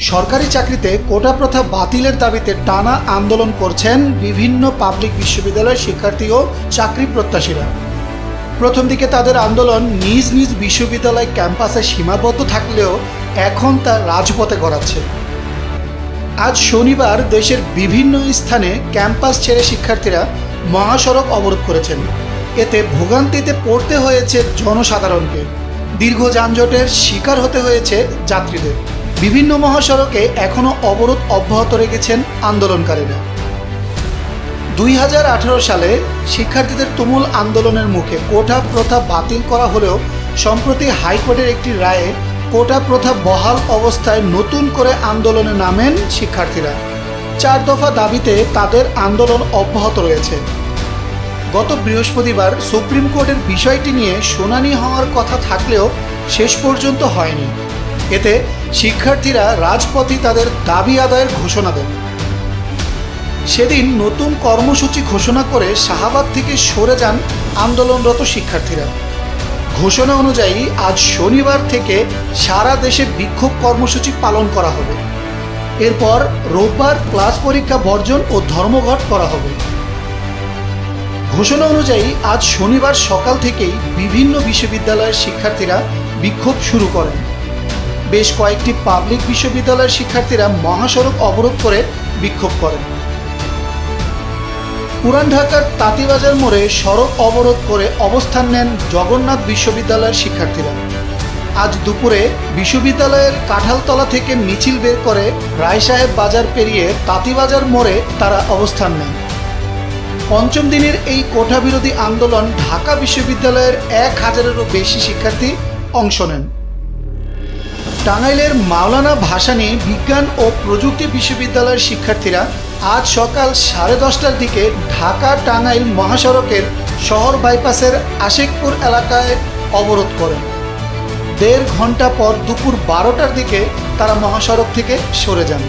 সরকারি চাকরিতে কোটা প্রথা বাতিলের দাবিতে টানা আন্দোলন করছেন বিভিন্ন পাবলিক বিশ্ববিদ্যালয়ের শিক্ষার্থী ও চাকরি প্রত্যাশীরা। প্রথম দিকে তাদের আন্দোলন নিজ নিজ বিশ্ববিদ্যালয় ক্যাম্পাসে সীমাবদ্ধ থাকলেও এখন তা রাজপথে গড়াচ্ছে। আজ শনিবার দেশের বিভিন্ন স্থানে ক্যাম্পাস ছেড়ে শিক্ষার্থীরা মহাসড়ক অবরোধ করেছেন। এতে ভোগান্তিতে পড়তে হয়েছে জনসাধারণকে, দীর্ঘ যানজটের শিকার হতে হয়েছে যাত্রীদের। বিভিন্ন মহাসড়কে এখনও অবরোধ অব্যাহত রেখেছেন আন্দোলনকারীরা। 2018 সালে শিক্ষার্থীদের তুমুল আন্দোলনের মুখে কোটা প্রথা বাতিল করা হলেও সম্প্রতি হাইকোর্টের একটি রায়ে কোটা প্রথা বহাল অবস্থায় নতুন করে আন্দোলনে নামেন শিক্ষার্থীরা। 4 দফা দাবিতে তাদের আন্দোলন অব্যাহত রয়েছে। গত বৃহস্পতিবার সুপ্রিম কোর্টের বিষয়টি নিয়ে শুনানি হওয়ার কথা থাকলেও শেষ পর্যন্ত হয়নি। এতে শিক্ষার্থীরা রাজপথে তাদের দাবি আদায়ের ঘোষণা দেন। সেদিন নতুন কর্মসূচি ঘোষণা করে শাহবাগ থেকে সরে যান আন্দোলনরত শিক্ষার্থীরা। ঘোষণা অনুযায়ী আজ শনিবার থেকে সারা দেশে বিক্ষোভ কর্মসূচি পালন করা হবে। এরপর রোববার ক্লাস পরীক্ষা বর্জন ও ধর্মঘট করা হবে। ঘোষণা অনুযায়ী আজ শনিবার সকাল থেকেই বিভিন্ন বিশ্ববিদ্যালয়ের শিক্ষার্থীরা বিক্ষোভ শুরু করেন। বেশ কয়েকটি পাবলিক বিশ্ববিদ্যালয়ের শিক্ষার্থীরা মহাসড়ক অবরোধ করে বিক্ষোভ করেন। পুরান ঢাকার তাঁতীবাজার মোড়ে সড়ক অবরোধ করে অবস্থান নেন জগন্নাথ বিশ্ববিদ্যালয়ের শিক্ষার্থীরা। আজ দুপুরে বিশ্ববিদ্যালয়ের কাঁঠালতলা থেকে মিছিল বের করে রায়সাহেব বাজার পেরিয়ে তাঁতীবাজার মোড়ে তারা অবস্থান নেন। পঞ্চম দিনের এই কোটা বিরোধী আন্দোলন ঢাকা বিশ্ববিদ্যালয়ের 1000-এরও বেশি শিক্ষার্থী অংশ নেন। টাঙ্গাইলের মাওলানা ভাসানী বিজ্ঞান ও প্রযুক্তি বিশ্ববিদ্যালয়ের শিক্ষার্থীরা আজ সকাল 10:30টার দিকে ঢাকা টাঙ্গাইল মহাসড়কের শহর বাইপাসের আশিকপুর এলাকায় অবরোধ করেন। 1.5 ঘন্টা পর দুপুর 12টার দিকে তারা মহাসড়ক থেকে সরে যান।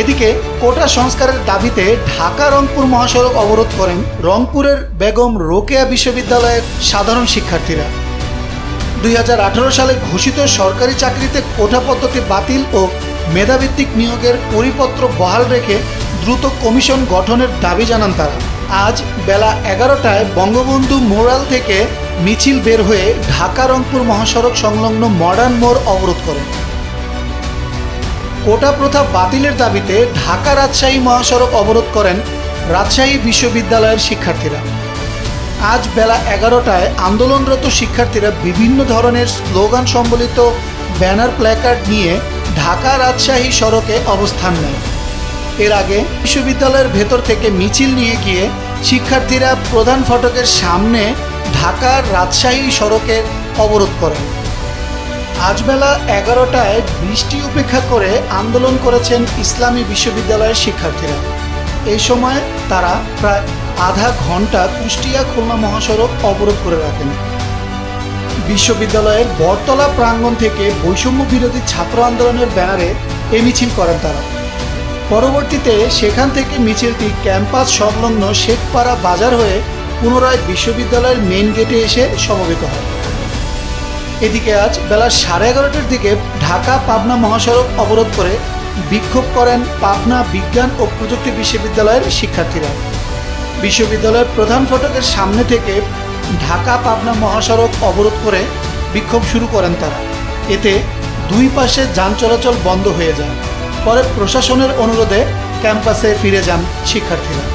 এদিকে কোটা সংস্কারের দাবিতে ঢাকা রংপুর মহাসড়ক অবরোধ করেন রংপুরের বেগম রোকেয়া বিশ্ববিদ্যালয়ের সাধারণ শিক্ষার্থীরা। 2018 সালে ঘোষিত সরকারি চাকরিতে কোটা পদ্ধতি বাতিল ও মেধাভিত্তিক নিয়োগের পরিপত্র বহাল রেখে দ্রুত কমিশন গঠনের দাবি জানান তারা। আজ বেলা 11টায় বঙ্গবন্ধু মোড়াল থেকে মিছিল বের হয়ে ঢাকা রংপুর মহাসড়ক সংলগ্ন মডার্ন মোড় অবরোধ করেন। কোটা প্রথা বাতিলের দাবিতে ঢাকা রাজশাহী মহাসড়ক অবরোধ করেন রাজশাহী বিশ্ববিদ্যালয়ের শিক্ষার্থীরা। আজ বেলা 11টায় আন্দোলনরত শিক্ষার্থীরা বিভিন্ন ধরনের স্লোগান সম্বলিত ব্যানার প্ল্যাকার্ড নিয়ে ঢাকা রাজশাহী সড়কে অবস্থান নেয়। এর আগে বিশ্ববিদ্যালয়ের ভেতর থেকে মিছিল নিয়ে গিয়ে শিক্ষার্থীরা প্রধান ফটকের সামনে ঢাকা রাজশাহী সড়কে অবরোধ করেন। আজ বেলা 11টায় বৃষ্টি উপেক্ষা করে আন্দোলন করেছেন ইসলামী বিশ্ববিদ্যালয়ের শিক্ষার্থীরা। এই সময় তারা প্রায় আধা ঘন্টা কুষ্টিয়া খুলনা মহাসড়ক অবরোধ করে রাখেন। বিশ্ববিদ্যালয়ের বটতলা প্রাঙ্গণ থেকে বৈষম্য বিরোধী ছাত্র আন্দোলনের ব্যানারে এ মিছিল করেন তারা। পরবর্তীতে সেখান থেকে মিছিলটি ক্যাম্পাস সংলগ্ন শেখপাড়া বাজার হয়ে পুনরায় বিশ্ববিদ্যালয়ের মেইন গেটে এসে সমবেত হয়। এদিকে আজ বেলা 11:30টার দিকে ঢাকা পাবনা মহাসড়ক অবরোধ করে বিক্ষোভ করেন পাবনা বিজ্ঞান ও প্রযুক্তি বিশ্ববিদ্যালয়ের শিক্ষার্থীরা। বিশ্ববিদ্যালয়ের প্রধান ফটকের সামনে থেকে ঢাকা পাবনা মহাসড়ক অবরোধ করে বিক্ষোভ শুরু করেন তারা। এতে দুই পাশে যান চলাচল বন্ধ হয়ে যায়। পরে প্রশাসনের অনুরোধে ক্যাম্পাসে ফিরে যান শিক্ষার্থীরা।